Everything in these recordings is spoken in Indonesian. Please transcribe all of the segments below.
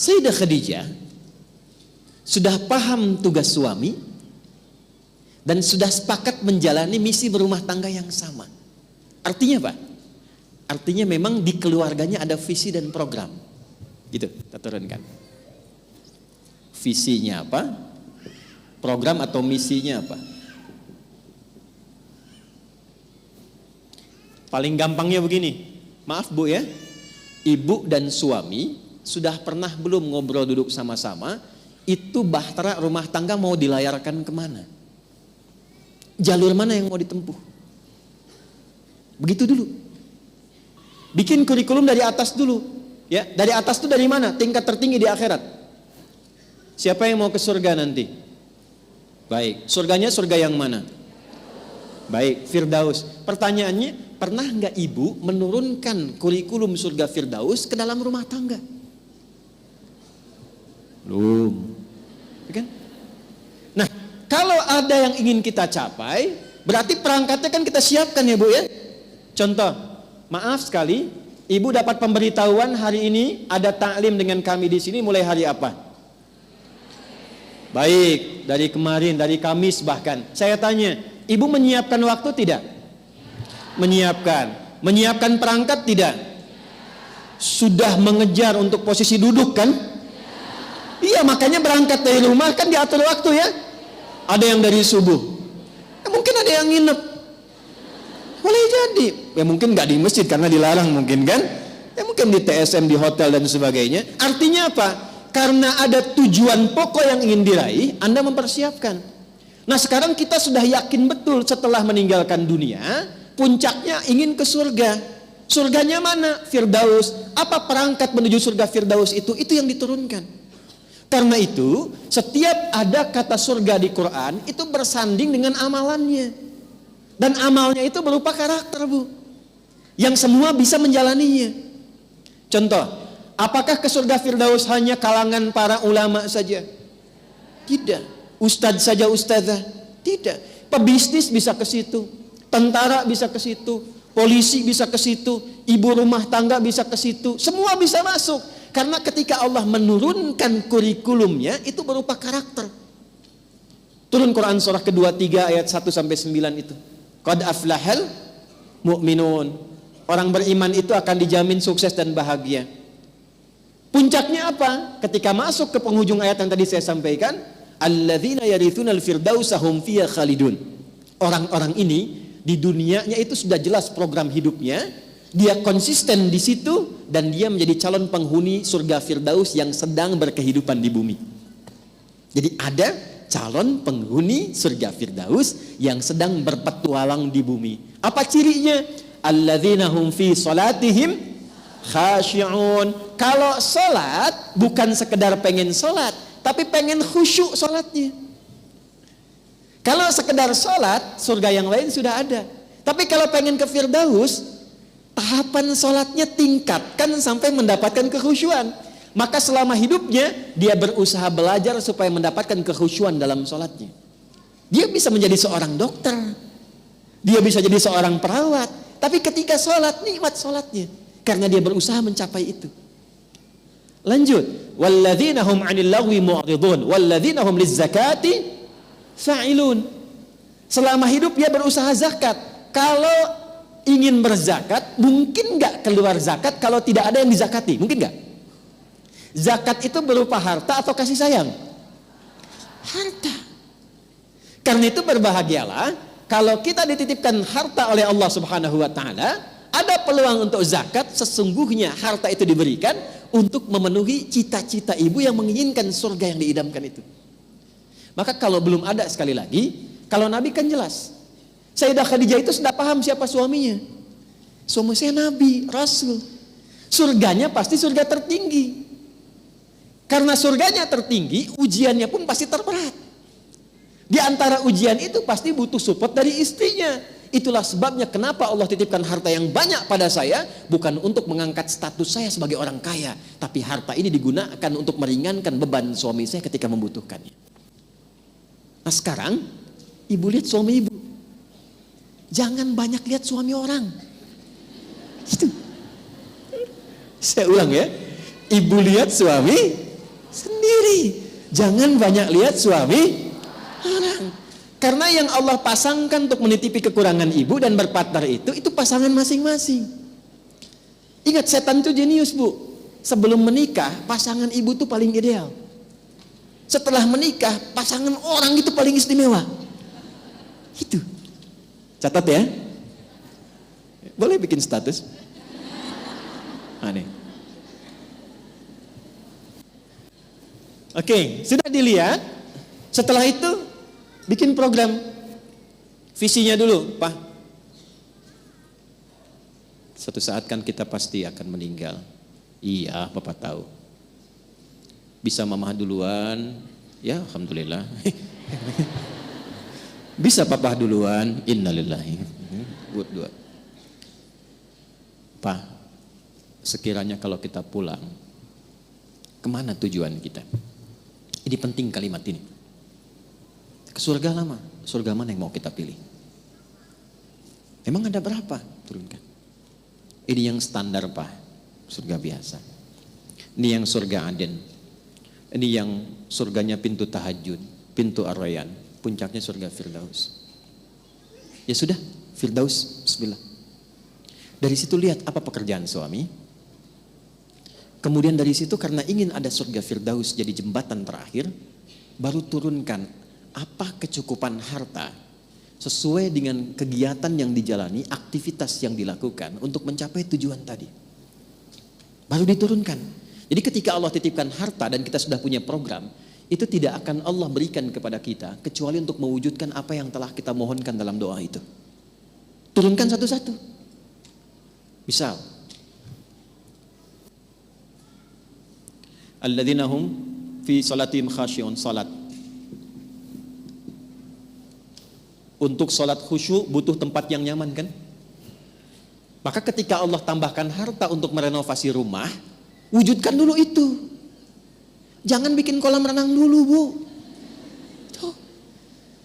Sayyidah Khadijah sudah paham tugas suami dan sudah sepakat menjalani misi berumah tangga yang sama. Artinya apa? Artinya memang di keluarganya ada visi dan program. Gitu, kita turunkan. Visinya apa? Program atau misinya apa? Paling gampangnya begini. Maaf Bu ya. Ibu dan suami sudah pernah belum ngobrol duduk sama-sama, itu bahtera rumah tangga mau dilayarkan kemana? Jalur mana yang mau ditempuh? Begitu dulu. Bikin kurikulum dari atas dulu. Ya, dari atas itu dari mana? Tingkat tertinggi di akhirat. Siapa yang mau ke surga nanti? Baik, surganya surga yang mana? Baik, Firdaus. Pertanyaannya, pernah nggak ibu menurunkan kurikulum surga Firdaus ke dalam rumah tangga? Belum. Kan? Nah, kalau ada yang ingin kita capai, berarti perangkatnya kan kita siapkan ya Bu ya. Contoh, maaf sekali, ibu dapat pemberitahuan hari ini ada taklim dengan kami di sini mulai hari apa? Baik, dari kemarin, dari Kamis bahkan. Saya tanya, ibu menyiapkan waktu tidak? Menyiapkan. Menyiapkan perangkat tidak? Sudah mengejar untuk posisi duduk kan? Iya, makanya berangkat dari rumah kan diatur waktu ya. Ada yang dari subuh. Mungkin ada yang nginep. Boleh jadi. Ya mungkin nggak di masjid karena dilarang mungkin kan? Ya mungkin di TSM, di hotel dan sebagainya. Artinya apa? Karena ada tujuan pokok yang ingin diraih, Anda mempersiapkan. Nah sekarang kita sudah yakin betul setelah meninggalkan dunia, puncaknya ingin ke surga. Surganya mana? Firdaus. Apa perangkat menuju surga Firdaus itu? Itu yang diturunkan. Karena itu, setiap ada kata surga di Quran, itu bersanding dengan amalannya. Dan amalnya itu berupa karakter Bu, yang semua bisa menjalaninya. Contoh, apakah ke surga Firdaus hanya kalangan para ulama saja? Tidak. Ustadz saja ustadzah? Tidak. Pebisnis bisa ke situ, tentara bisa ke situ, polisi bisa ke situ, ibu rumah tangga bisa ke situ, semua bisa masuk. Karena ketika Allah menurunkan kurikulumnya itu berupa karakter. Turun Quran surah kedua 3 ayat 1 sampai 9 itu. Qad aflahal mu'minun. Orang beriman itu akan dijamin sukses dan bahagia. Puncaknya apa? Ketika masuk ke penghujung ayat yang tadi saya sampaikan, alladzina yarithunal firdausa hum fiha khalidun. Orang-orang ini di dunianya itu sudah jelas program hidupnya, dia konsisten di situ dan dia menjadi calon penghuni surga Firdaus yang sedang berkehidupan di bumi. Jadi ada calon penghuni surga Firdaus yang sedang berpetualang di bumi. Apa cirinya? Alladzina hum fi salatihim khashi'un. Kalau salat bukan sekedar pengen salat, tapi pengen khusyuk salatnya. Kalau sekedar salat, surga yang lain sudah ada. Tapi kalau pengen ke Firdaus, tahapan salatnya tingkatkan sampai mendapatkan kekhusyuan. Maka selama hidupnya dia berusaha belajar supaya mendapatkan kekhusyuan dalam salatnya. Dia bisa menjadi seorang dokter, dia bisa jadi seorang perawat, tapi ketika salat nikmat salatnya karena dia berusaha mencapai itu. Lanjut, walladzina hum 'anil lagwi mu'ridun walladzina hum lizzakati fa'ilun. Selama hidup dia berusaha zakat. Kalau ingin berzakat, mungkin nggak keluar zakat kalau tidak ada yang dizakati? Mungkin nggak? Zakat itu berupa harta atau kasih sayang? Harta. Karena itu berbahagialah kalau kita dititipkan harta oleh Allah Subhanahu wa Ta'ala. Ada peluang untuk zakat. Sesungguhnya harta itu diberikan untuk memenuhi cita-cita ibu yang menginginkan surga yang diidamkan itu. Maka kalau belum ada, sekali lagi, kalau Nabi kan jelas, Sayyidah Khadijah itu sudah paham siapa suaminya. Suami saya Nabi, Rasul. Surganya pasti surga tertinggi. Karena surganya tertinggi, ujiannya pun pasti terberat. Di antara ujian itu pasti butuh support dari istrinya. Itulah sebabnya kenapa Allah titipkan harta yang banyak pada saya, bukan untuk mengangkat status saya sebagai orang kaya, tapi harta ini digunakan untuk meringankan beban suami saya ketika membutuhkannya. Nah sekarang, ibu lihat suami ibu. Jangan banyak lihat suami orang. Itu. Saya ulang ya. Ibu lihat suami, istri. Jangan banyak lihat suami orang. Karena yang Allah pasangkan untuk menitipi kekurangan ibu dan berpartner itu pasangan masing-masing. Ingat, setan itu jenius, Bu. Sebelum menikah, pasangan ibu itu paling ideal. Setelah menikah, pasangan orang itu paling istimewa. Itu. Catat ya. Boleh bikin status. Aneh. Oke, sudah dilihat. Setelah itu bikin program. Visinya dulu, Pak. Suatu saat kan kita pasti akan meninggal. Iya, Bapak tahu. Bisa Mama duluan? Ya, alhamdulillah. Bisa Papa duluan? Innalillahi. Buat dua. Pak, sekiranya kalau kita pulang, kemana tujuan kita? Ini penting kalimat ini. Ke surga lama. Surga mana yang mau kita pilih? Emang ada berapa? Turunkan. Ini yang standar, Pak. Surga biasa. Ini yang surga Aden. Ini yang surganya pintu tahajud, pintu Ar-Rayyan, puncaknya surga Firdaus. Ya sudah, Firdaus, bismillah. Dari situ lihat apa pekerjaan suami. Kemudian dari situ karena ingin ada surga Firdaus jadi jembatan terakhir, baru turunkan apa kecukupan harta sesuai dengan kegiatan yang dijalani, aktivitas yang dilakukan untuk mencapai tujuan tadi. Baru diturunkan. Jadi ketika Allah titipkan harta dan kita sudah punya program, itu tidak akan Allah berikan kepada kita kecuali untuk mewujudkan apa yang telah kita mohonkan dalam doa itu. Turunkan satu-satu. Misal, alladzina hum fi salatihim khasyi'un, salat. Untuk salat khusyuk butuh tempat yang nyaman kan? Maka ketika Allah tambahkan harta untuk merenovasi rumah, wujudkan dulu itu. Jangan bikin kolam renang dulu, Bu. Tuh.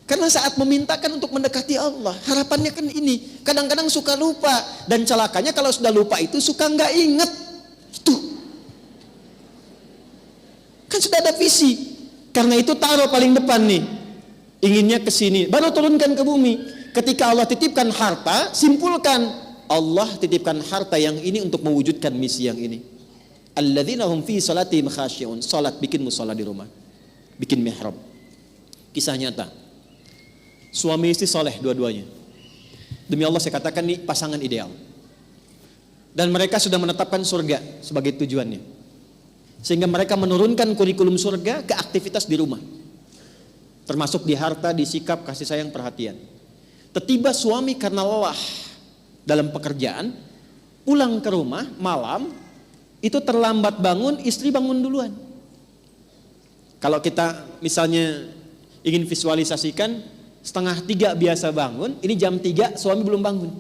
Karena saat memintakan untuk mendekati Allah, harapannya kan ini. Kadang-kadang suka lupa. Dan celakanya kalau sudah lupa itu suka nggak inget. Itu. Kan sudah ada visi. Karena itu taruh paling depan nih. Inginnya ke sini. Baru turunkan ke bumi. Ketika Allah titipkan harta, simpulkan. Allah titipkan harta yang ini untuk mewujudkan misi yang ini. Alladzina hum fi salatihim khasyi'un. Salat, bikin mushola di rumah. Bikin mihrab. Kisah nyata. Suami istri soleh dua-duanya. Demi Allah saya katakan ini pasangan ideal. Dan mereka sudah menetapkan surga sebagai tujuannya. Sehingga mereka menurunkan kurikulum surga ke aktivitas di rumah. Termasuk di harta, di sikap, kasih sayang, perhatian. Tiba suami karena lelah dalam pekerjaan, pulang ke rumah malam, itu terlambat bangun, istri bangun duluan. Kalau kita misalnya ingin visualisasikan, 2:30 biasa bangun, ini jam 3 suami belum bangun.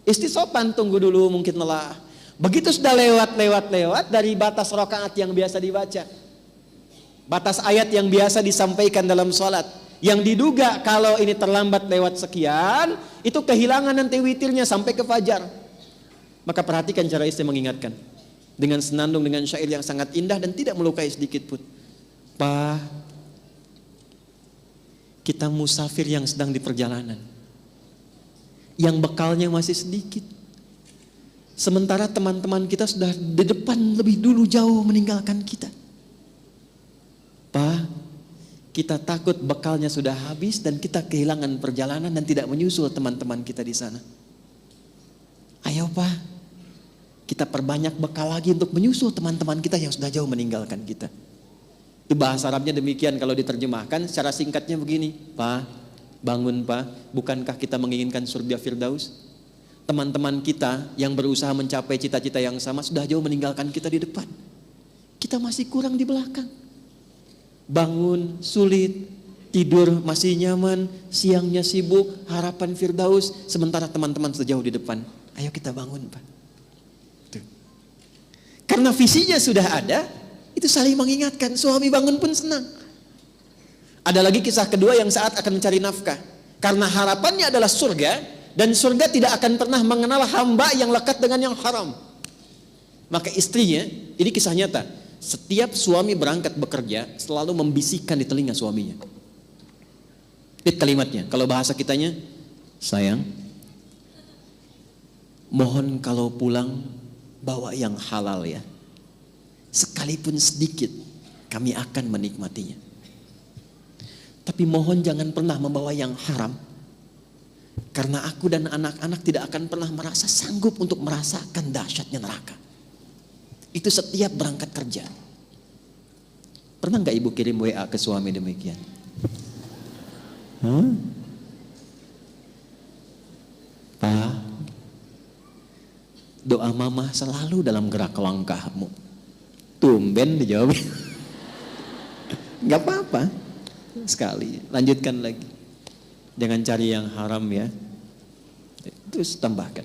Istri sopan, tunggu dulu mungkin lelah. Begitu sudah lewat dari batas rakaat yang biasa dibaca, batas ayat yang biasa disampaikan dalam sholat, yang diduga kalau ini terlambat lewat sekian, itu kehilangan nanti witirnya sampai ke fajar. Maka perhatikan cara istri mengingatkan. Dengan senandung, dengan syair yang sangat indah dan tidak melukai sedikit pun. Pak, kita musafir yang sedang di perjalanan. Yang bekalnya masih sedikit. Sementara teman-teman kita sudah di depan lebih dulu jauh meninggalkan kita. Pak, kita takut bekalnya sudah habis dan kita kehilangan perjalanan dan tidak menyusul teman-teman kita di sana. Ayo Pak, kita perbanyak bekal lagi untuk menyusul teman-teman kita yang sudah jauh meninggalkan kita. Itu bahasa Arabnya demikian, kalau diterjemahkan secara singkatnya begini. Pak, bangun Pak, bukankah kita menginginkan surga Firdaus? Teman-teman kita yang berusaha mencapai cita-cita yang sama sudah jauh meninggalkan kita di depan. Kita masih kurang di belakang. Bangun sulit, tidur masih nyaman, siangnya sibuk, harapan Firdaus, sementara teman-teman sudah jauh di depan. Ayo kita bangun Pak. Tuh. Karena visinya sudah ada, itu saling mengingatkan. Suami bangun pun senang. Ada lagi kisah kedua yang saat akan mencari nafkah. Karena harapannya adalah surga, dan surga tidak akan pernah mengenal hamba yang lekat dengan yang haram. Maka istrinya, ini kisah nyata, Setiap suami berangkat bekerja selalu membisikkan di telinga suaminya. Lihat kalimatnya, kalau bahasa kitanya, sayang, mohon kalau pulang bawa yang halal ya. Sekalipun sedikit, kami akan menikmatinya. Tapi mohon jangan pernah membawa yang haram. Karena aku dan anak-anak tidak akan pernah merasa sanggup untuk merasakan dahsyatnya neraka. Itu setiap berangkat kerja. Pernah nggak ibu kirim WA ke suami demikian? Pak, doa mama selalu dalam gerak langkahmu. Tumben dijawab. Gak apa-apa. Sekali, lanjutkan lagi. Jangan cari yang haram ya. Terus tambahkan.